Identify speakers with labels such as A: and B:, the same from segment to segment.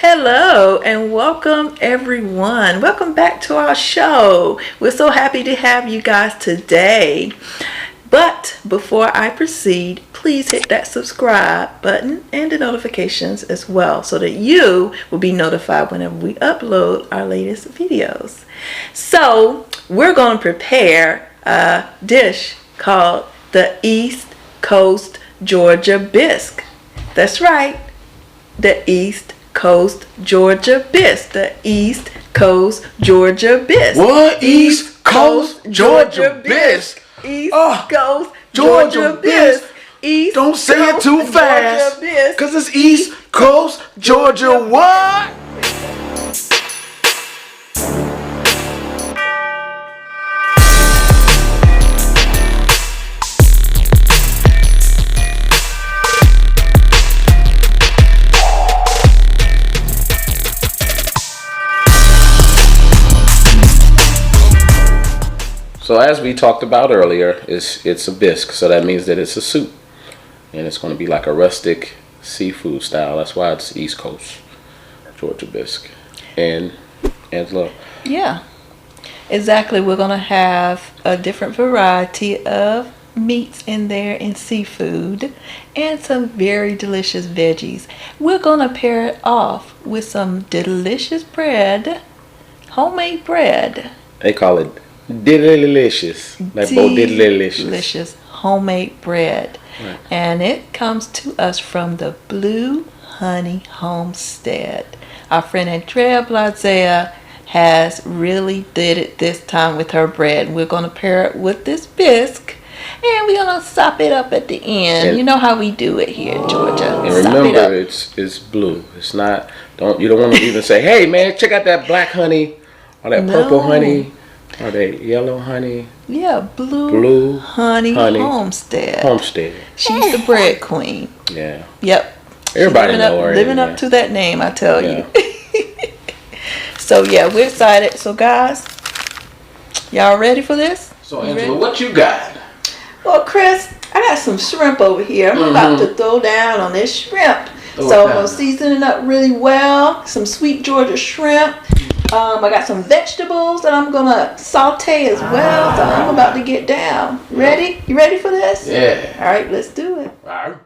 A: Hello and welcome everyone. Welcome back to our show. We're so happy to have you guys today. But before I proceed, please hit that subscribe button and the notifications as well so that you will be notified whenever we upload our latest videos. So we're going to prepare a dish called the East Coast Georgia Bisque. That's right, the East Coast Georgia Bisque. The East Coast Georgia Bisque.
B: What? East Coast Georgia Bisque?
A: East Coast Georgia Bisque. East
B: Don't say it too
A: Coast
B: fast,
A: Georgia Bisque.
B: cause it's East Coast Georgia what? So as we talked about earlier, it's a bisque, so that means that it's a soup, and it's going to be like a rustic seafood style. That's why it's East Coast Georgia Bisque. And Angela,
A: Yeah, exactly. We're going to have a different variety of meats in there and seafood and some very delicious veggies. We're going to pair it off with some delicious bread, homemade bread.
B: they call it delicious, like Bo delicious.
A: Delicious homemade bread.
B: Right.
A: And it comes to us from the Blue Honey Homestead. Our friend Andrea Blazea has really did it this time with her bread. We're going to pair it with this bisque, and we're going to sop it up at the end. You know how we do it here in Georgia.
B: And remember, it's blue. It's not. You don't want to even say, "Hey man, check out that black honey, or that purple honey, or that yellow honey."
A: Yeah, Blue Honey Homestead. She's the bread queen.
B: Yeah.
A: Yep.
B: Everybody know her.
A: Living up to that name, I tell you. So yeah, we're excited. So guys, y'all ready for this?
B: So Angela, what you got?
A: Well, Chris, I got some shrimp over here. I'm about to throw down on this shrimp. So I'm gonna season it up really well. Some sweet Georgia shrimp. I got some vegetables that I'm gonna saute as well. So I'm about to get down. Ready? You ready for this?
B: Yeah.
A: All right, let's do it.
B: All right.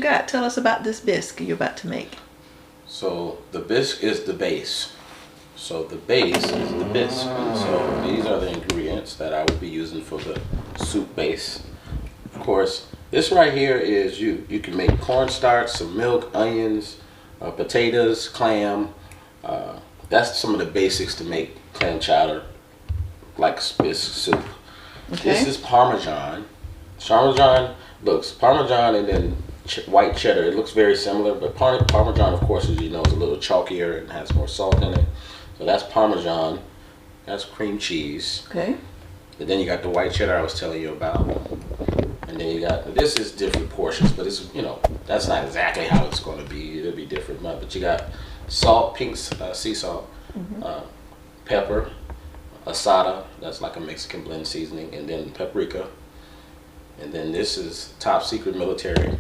A: got? Tell us about this bisque you're about to make.
B: So the bisque is the base. So the base is the bisque. And so these are the ingredients that I will be using for the soup base. Of course, this right here is you can make cornstarch, some milk, onions, potatoes, clam. That's some of the basics to make clam chowder, like bisque soup.
A: Okay.
B: This is Parmesan. Parmesan and then white cheddar. It looks very similar, but Parmesan, of course, as you know, is a little chalkier and has more salt in it. So that's Parmesan. That's cream cheese.
A: Okay.
B: But then you got the white cheddar I was telling you about. And then you got, this is different portions, but it's, that's not exactly how it's going to be. It'll be different. But you got salt, pink sea salt, pepper, asada, that's like a Mexican blend seasoning, and then paprika. And then this is top secret military.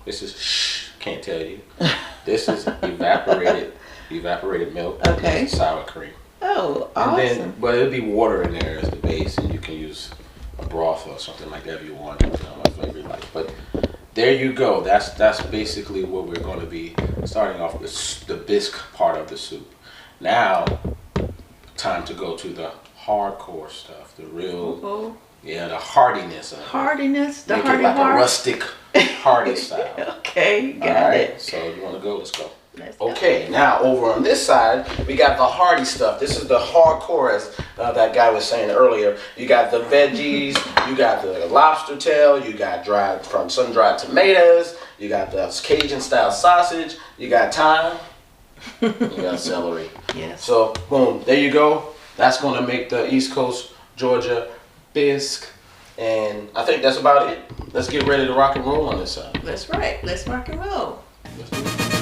B: This is, can't tell you. This is evaporated milk.
A: Okay.
B: This is sour cream.
A: Oh, awesome.
B: And then, but it'll be water in there as the base, and you can use a broth or something like that if you want. What flavor you like. But there you go. That's basically what we're going to be starting off with, the bisque part of the soup. Now, time to go to the hardcore stuff, the real, the hardiness of it.
A: Hardiness, the
B: Make
A: hardy
B: it like
A: heart.
B: a rustic, hardy style.
A: Okay, got it.
B: So you want to go? Let's go.
A: Let's go.
B: Okay, now over on this side, we got the hearty stuff. This is the hardcore, as that guy was saying earlier. You got the veggies, you got the lobster tail, you got sun-dried tomatoes, you got the Cajun-style sausage, you got thyme, you got celery.
A: Yes.
B: So, boom, there you go. That's going to make the East Coast Georgia bisque. And I think that's about it. Let's get ready to rock and roll on this side.
A: That's right. Let's rock and roll.
B: Let's do it.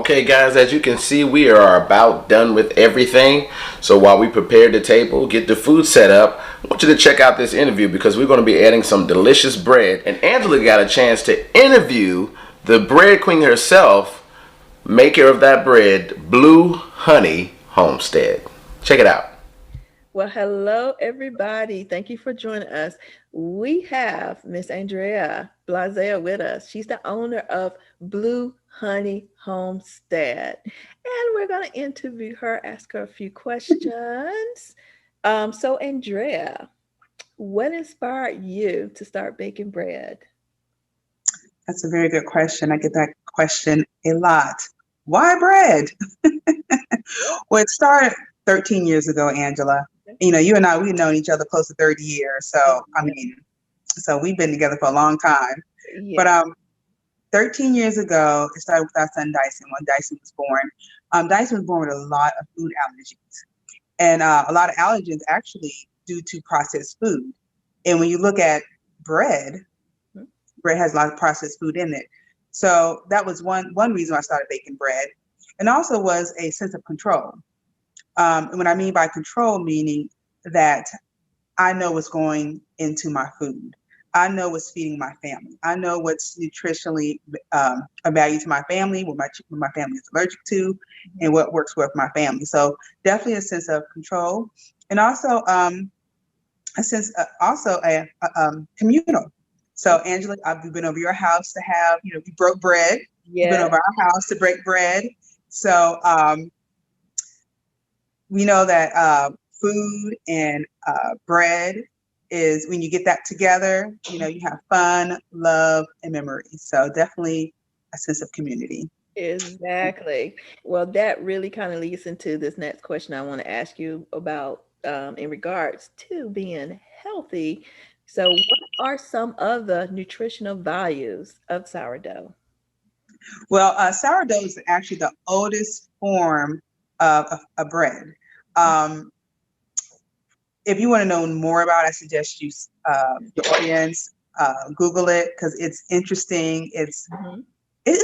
B: Okay, guys, as you can see, we are about done with everything. So while we prepare the table, get the food set up, I want you to check out this interview because we're going to be adding some delicious bread. And Angela got a chance to interview the bread queen herself, maker of that bread, Blue Honey Homestead. Check it out.
A: Well, hello, everybody. Thank you for joining us. We have Miss Andrea Blazea with us. She's the owner of Blue Honey Homestead. And we're going to interview her, ask her a few questions. So, Andrea, what inspired you to start baking bread?
C: That's a very good question. I get that question a lot. Why bread? Well, it started 13 years ago, Angela. You know, you and I, we've known each other close to 30 years. So, so we've been together for a long time.
A: Yeah.
C: But 13 years ago, it started with our son Dyson. When Dyson was born, Dyson was born with a lot of food allergies. And a lot of allergens actually due to processed food. And when you look at bread, bread has a lot of processed food in it. So that was one reason I started baking bread. And also was a sense of control. And what I mean by control, meaning that I know what's going into my food. I know what's feeding my family. I know what's nutritionally a value to my family, what my family is allergic to, and what works with my family. So definitely a sense of control, and also a sense, also a communal. So Angela, we've been over your house to have, we broke bread.
A: Yeah.
C: We've been over our house to break bread. So we know that food and bread is when you get that together, you have fun, love, and memories. So definitely a sense of community.
A: Exactly. Well, that really kind of leads into this next question I want to ask you about in regards to being healthy. So, what are some of the nutritional values of sourdough?
C: Well, sourdough is actually the oldest form of a bread. If you want to know more about it, I suggest the audience Google it because it's interesting. It's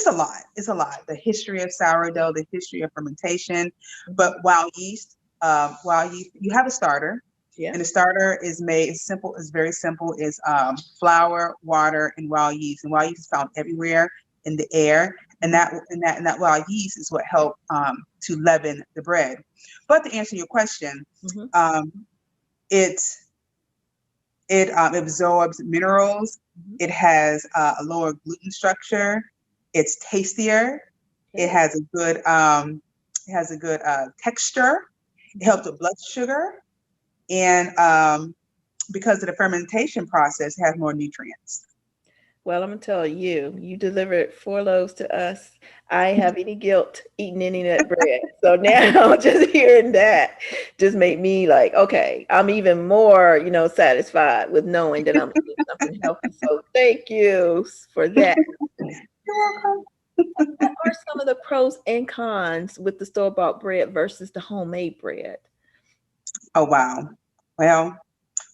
C: a lot. It's a lot. The history of sourdough, the history of fermentation. But wild yeast, you have a starter.
A: Yeah.
C: And the starter is made simple. It's very simple. It's flour, water, and wild yeast. And wild yeast is found everywhere in the air. And that wild yeast is what helped to leaven the bread. But to answer your question, it absorbs minerals. It has a lower gluten structure. It's tastier. Okay. It has a good texture. It helps with blood sugar, and because of the fermentation process, it has more nutrients.
A: Well, I'm gonna tell you, you delivered 4 loaves to us. I have any guilt eating any of that bread. So now just hearing that just made me like, okay, I'm even more, satisfied with knowing that I'm eating something healthy. So thank you for that.
C: You're welcome.
A: What are some of the pros and cons with the store-bought bread versus the homemade bread?
C: Oh, wow. Well,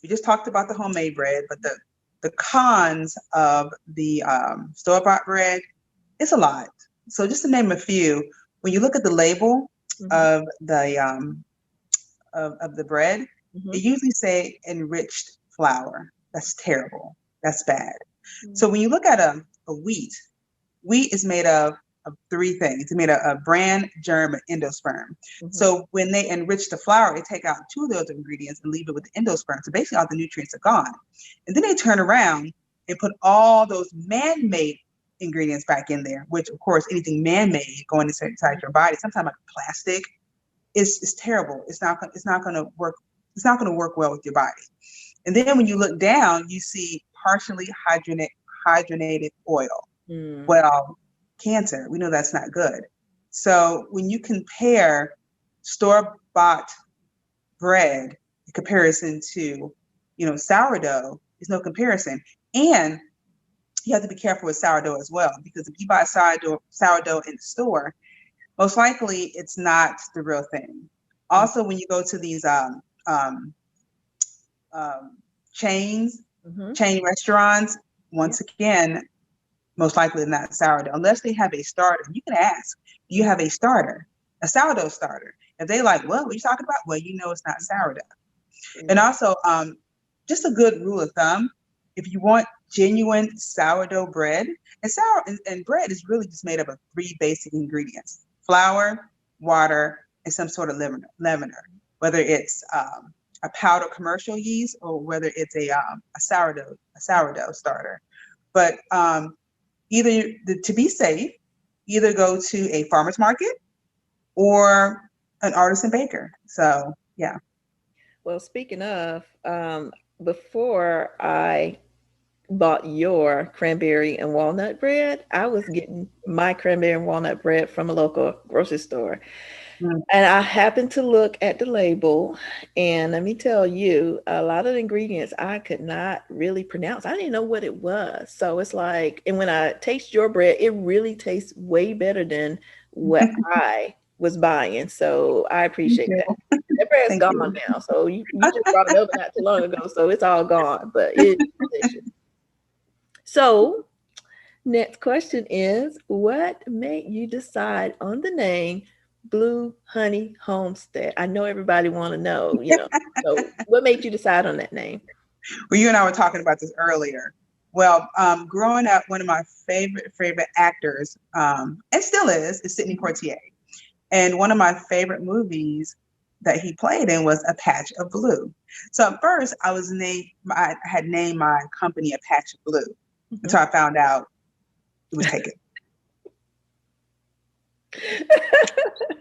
C: we just talked about the homemade bread, but the cons of the store-bought bread, it's a lot. So just to name a few, when you look at the label of the bread, it usually say enriched flour. That's terrible. That's bad. So when you look at a wheat is made of 3 things. It's made of bran, germ, and endosperm. So when they enrich the flour, they take out 2 of those ingredients and leave it with the endosperm. So basically all the nutrients are gone. And then they turn around and put all those man-made ingredients back in there, which of course anything man-made going inside your body, sometimes like plastic, is terrible. It's not going to work. It's not going to work well with your body. And then when you look down, you see partially hydrogenated oil. Well, cancer, we know that's not good. So when you compare store-bought bread in comparison to, sourdough, there's no comparison. And you have to be careful with sourdough as well, because if you buy sourdough in the store, most likely it's not the real thing. Also, when you go to these chain restaurants, once again, most likely not sourdough, unless they have a starter. You can ask, you have a starter, a sourdough starter. If they like, what are you talking about? Well, you know it's not sourdough. And also, just a good rule of thumb, if you want genuine sourdough bread, and bread is really just made up of 3 basic ingredients: flour, water, and some sort of leavener, whether it's a powdered commercial yeast or whether it's a sourdough starter. But to be safe, either go to a farmer's market or an artisan baker. So yeah.
A: Well, speaking of, before I bought your cranberry and walnut bread, I was getting my cranberry and walnut bread from a local grocery store.
C: Mm.
A: And I happened to look at the label, and let me tell you, a lot of the ingredients I could not really pronounce. I didn't know what it was. So it's like, and when I taste your bread, it really tastes way better than what I was buying. So I
C: Thank
A: appreciate
C: you.
A: that. That bread's
C: Thank
A: gone
C: you.
A: now. So you just brought it over not too long ago. So it's all gone, but it's delicious. So next question is, what made you decide on the name Blue Honey Homestead? I know everybody want to know, So what made you decide on that name?
C: Well, you and I were talking about this earlier. Well, growing up, one of my favorite actors, and still is Sidney Poitier. And one of my favorite movies that he played in was A Patch of Blue. So at first, I had named my company A Patch of Blue until I found out it was taken.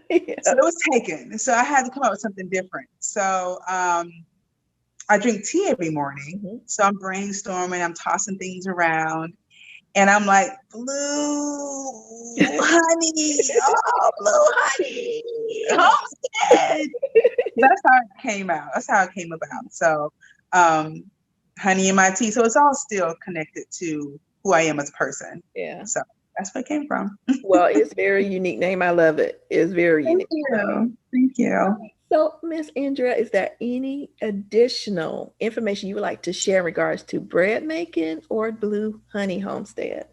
A: Yeah.
C: So it was taken. So I had to come up with something different. So I drink tea every morning.
A: Mm-hmm.
C: So I'm brainstorming, I'm tossing things around. And I'm like, blue honey, oh, blue honey, Homestead. That's how it came out. That's how it came about. So honey in my tea. So it's all still connected to who I am as a person.
A: Yeah.
C: So that's where it came from.
A: Well, it's a very unique name. I love it. It's very unique.
C: Thank you.
A: So, Miss Andrea, is there any additional information you would like to share in regards to bread making or Blue Honey Homestead?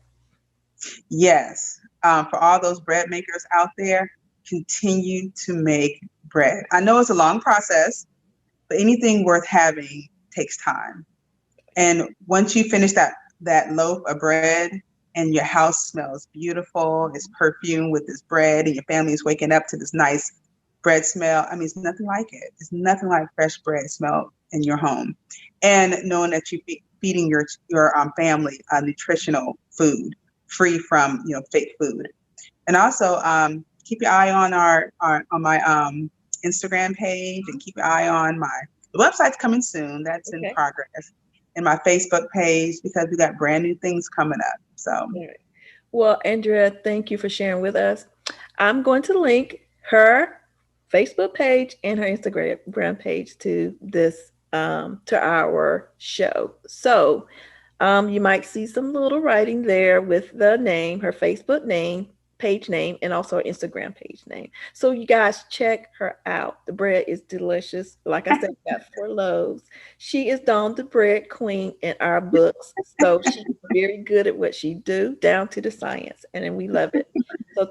C: Yes. For all those bread makers out there, continue to make bread. I know it's a long process, but anything worth having takes time. And once you finish that loaf of bread and your house smells beautiful, it's perfumed with this bread, and your family is waking up to this nice bread smell. I mean, it's nothing like it. It's nothing like fresh bread smell in your home. And knowing that you're feeding your family nutritional food, free from fake food. And also keep your eye on my Instagram page, and keep your eye on the website's coming soon. That's in progress. And my Facebook page, because we got brand new things coming up. So,
A: right. Well, Andrea, thank you for sharing with us. I'm going to link her Facebook page and her Instagram page to this to our show. So you might see some little writing there with the name, her Facebook name, page name, and also her Instagram page name. So you guys check her out. The bread is delicious. Like I said, we got 4 loaves. She is Dawn the bread queen in our books. So she's very good at what she do, down to the science, and then we love it. So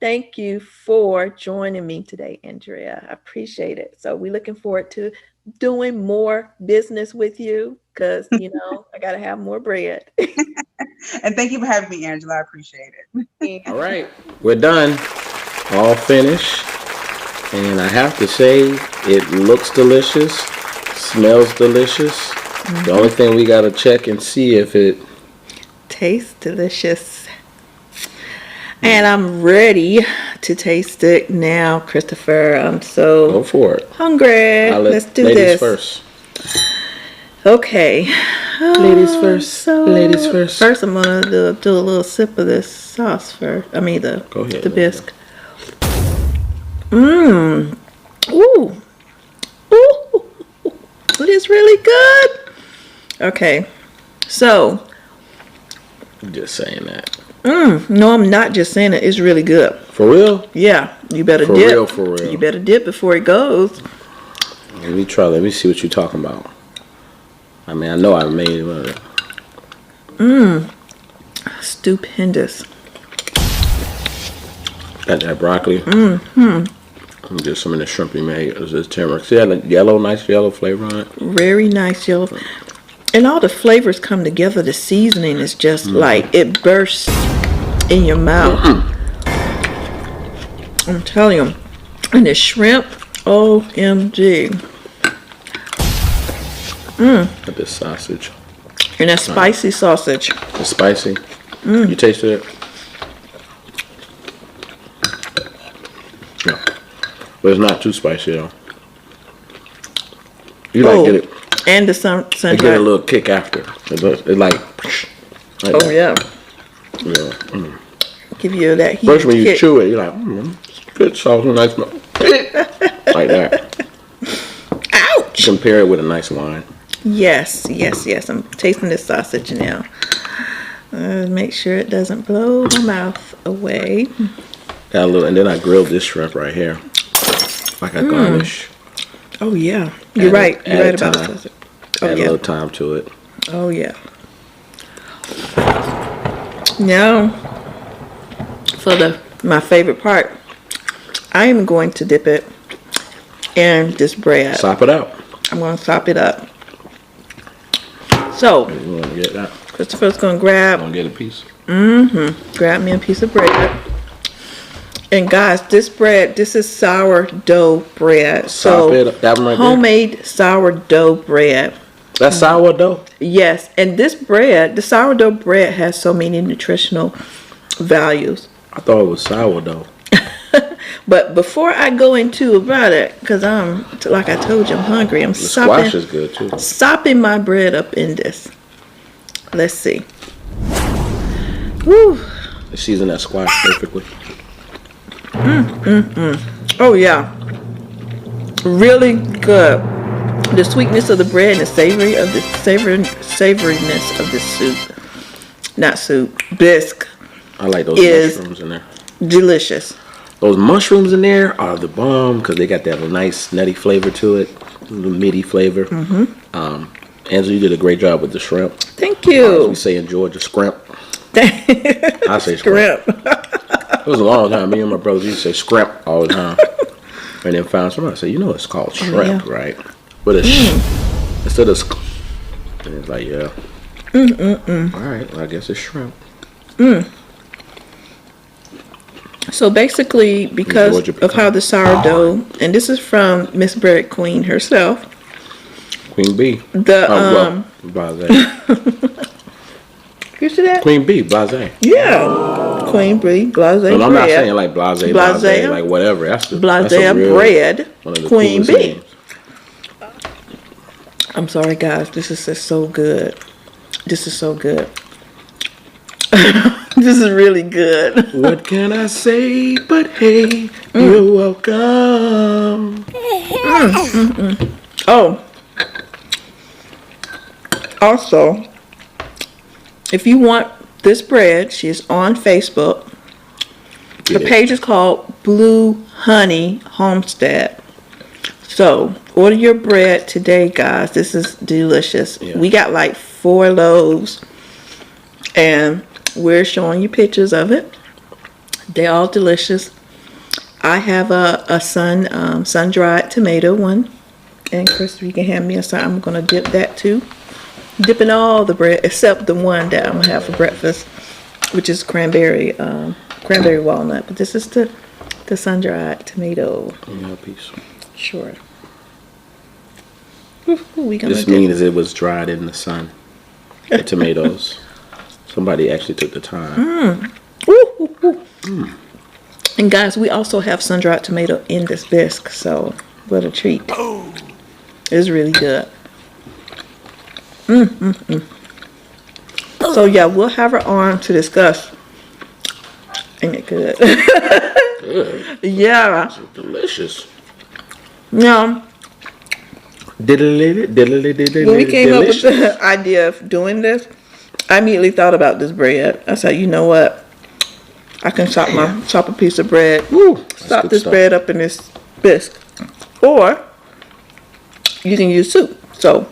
A: thank you for joining me today, Andrea. I appreciate it. So we're looking forward to doing more business with you, because I gotta have more bread.
C: And thank you for having me, Angela. I appreciate it.
B: All right, we're done. All finished. And I have to say, it looks delicious, smells delicious. Mm-hmm. The only thing we got to check and see if it
A: tastes delicious. And I'm ready to taste it now, Christopher. I'm so
B: go for it.
A: Hungry. Let's do
B: ladies
A: this.
B: First.
A: Okay.
B: Ladies first. Ladies first.
A: First, I'm gonna do a little sip of this sauce first. I mean the bisque. Ooh. Ooh. It is really good. Okay. So.
B: I'm just saying that.
A: No, I'm not just saying it. It's really good.
B: For real?
A: Yeah. You better dip. For real. You better dip before it goes.
B: Let me try. Let me see what you're talking about. I mean, I know I made it.
A: Stupendous.
B: Got that broccoli. And just some of the shrimp you made. It was just turmeric. See that yellow, nice yellow flavor on it?
A: Very nice yellow. And all the flavors come together. The seasoning is just like, it bursts in your mouth. I'm telling you. And the shrimp, OMG.
B: Got this sausage.
A: And that spicy sausage.
B: It's spicy. You tasted it? Yeah. But it's not too spicy though. You like get it.
A: And the sun
B: You get a little kick after. It like
A: oh
B: that.
A: yeah.
B: Yeah.
A: Give you that heat.
B: First when you
A: kick.
B: chew it, you're like, good sauce, nice smell. Like that.
A: Ouch!
B: Compare it with a nice wine.
A: Yes. I'm tasting this sausage now. Make sure it doesn't blow my mouth away.
B: Got a little, and then I grilled this shrimp right here, like a garnish.
A: Oh yeah, you're right. You're right about the sausage. Oh
B: Add a
A: yeah.
B: little time to it.
A: Oh yeah. Now, for my favorite part, I am going to dip it in this bread.
B: Sop it out.
A: I'm going to sop it up. So,
B: You want to get that?
A: Christopher's going to grab.
B: Want to get a piece?
A: Grab me a piece of bread. And guys, this is sourdough bread.
B: Sop it up. That one right there?
A: Homemade sourdough bread.
B: That's sourdough?
A: Yes, and this bread, the sourdough bread has so many nutritional values.
B: I thought it was sourdough.
A: But before I go into about it, because like I told you, I'm hungry. I'm
B: The squash is good too.
A: sopping my bread up in this. Let's see. Whew.
B: They season that squash perfectly.
A: Oh yeah, really good. The sweetness of the bread and the savoriness of the soup, bisque,
B: I like those
A: is
B: mushrooms in there.
A: delicious.
B: Those mushrooms in there are the bomb because they got that nice nutty flavor to it, the meaty flavor. Angela, you did a great job with the shrimp.
A: Thank
B: As
A: you.
B: we say in Georgia, scrimp. I say scrimp. It was a long time. Me and my brothers used to say scrimp all the time. And then found somebody say, you know, it's called shrimp,
A: yeah.
B: right? But it's instead of and it's like, yeah. All right, well, I guess it's shrimp.
A: So basically, because
B: Georgia
A: of how the sourdough, and this is from Miss Barrett Queen herself.
B: Queen Bee. Blase.
A: You see that?
B: Queen Bee, blase.
A: Yeah. Queen Bee, blase
B: But
A: bread.
B: I'm not saying like blase, like whatever. That's
A: Blase
B: a real,
A: bread.
B: one of the
A: Queen
B: coolest
A: Bee.
B: names.
A: I'm sorry, guys. This is just so good. This is so good. This is really good.
B: What can I say but hey, you're welcome.
A: Oh. Also, if you want this bread, she's on Facebook. The page is called Blue Honey Homestead. So, order your bread today, guys. This is delicious.
B: Yeah.
A: We got like 4 loaves. And we're showing you pictures of it. They're all delicious. I have a sun-dried tomato one. And Chris, you can hand me a sun. I'm going to dip that too. Dipping all the bread except the one that I'm going to have for breakfast, which is cranberry walnut. But this is the sun-dried tomato.
B: Yeah, piece.
A: Sure.
B: This means it was dried in the sun. The tomatoes. Somebody actually took the time.
A: And guys, we also have sun-dried tomato in this bisque, so what a treat. It's really good. So yeah, we'll have her on to discuss. Ain't it good?
B: Good.
A: Yeah.
B: Delicious.
A: Now, when we came up with the idea of doing this, I immediately thought about this bread. I said, you know what? I can chop a piece of bread. Chop this bread up in this bisque. Or you can use soup. So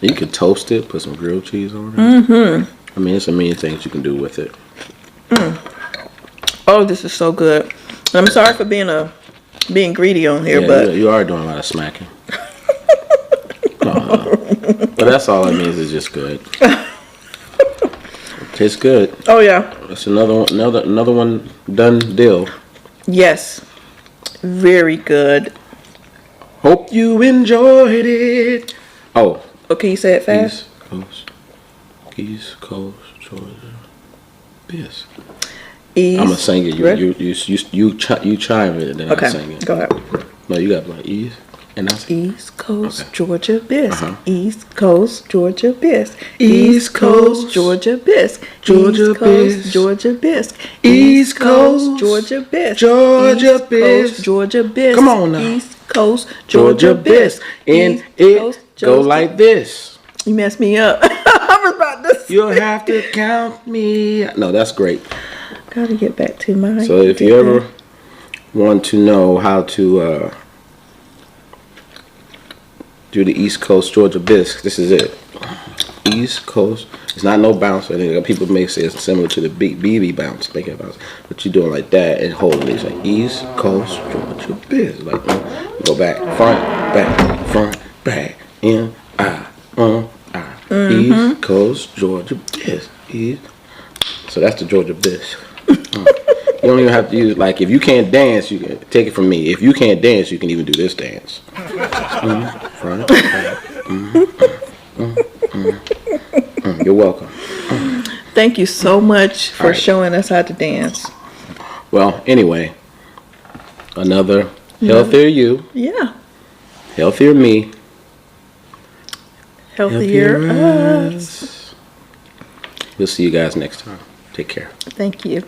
B: you can toast it, put some grilled cheese on it. I mean, there's a million things you can do with it.
A: Oh, this is so good. I'm sorry for being greedy on here,
B: Yeah,
A: but
B: you are doing a lot of smacking. But that's all it means. Is just good. Tastes good.
A: oh yeah,
B: That's another one done deal.
A: yes, very good.
B: Hope you enjoyed it. Oh,
A: Okay, you say it fast.
B: East Coast, Georgia, Bisque.
A: East.
B: I'm gonna sing it.
A: Ready?
B: You chime it, and then I sing
A: Okay,
B: it.
A: go ahead.
B: No, you got like East, and I sing.
A: East Coast,
B: Okay.
A: Georgia, Bisque.
B: Uh-huh.
A: East Coast, Georgia, Bisque.
B: East Coast,
A: Georgia, Bisque.
B: Georgia,
A: East Coast,
B: Bisque.
A: Georgia, Bisque.
B: East Coast,
A: Georgia, Bisque.
B: Georgia,
A: East
B: Bisque.
A: Coast, Georgia, Bisque.
B: Come on now.
A: East Coast,
B: Georgia, Bisque, and
A: East
B: it
A: Coast,
B: go
A: Georgia-
B: like this.
A: You messed me up. I was about to.
B: You'll have to count me. No, that's great.
A: Gotta get back to my.
B: So if you ever want to know how to do the East Coast Georgia Bisque, this is it. East Coast. It's not no bounce or anything. People may say it's similar to the BB bounce, make it bounce. But you're doing like that and holding it. It's like East Coast Georgia Bisque. Like you go back, front, back, in, I. East Coast Georgia Bisque. So that's the Georgia Bisque. You don't even have to use, like, if you can't dance, you can take it from me. If you can't dance, you can even do this dance. Front, back. You're welcome.
A: Thank you so much for
B: Alright.
A: showing us how to dance.
B: Well, anyway, another healthier you,
A: Yeah.
B: healthier me,
A: Healthier us.
B: us. We'll see you guys next time. Take care.
A: Thank you.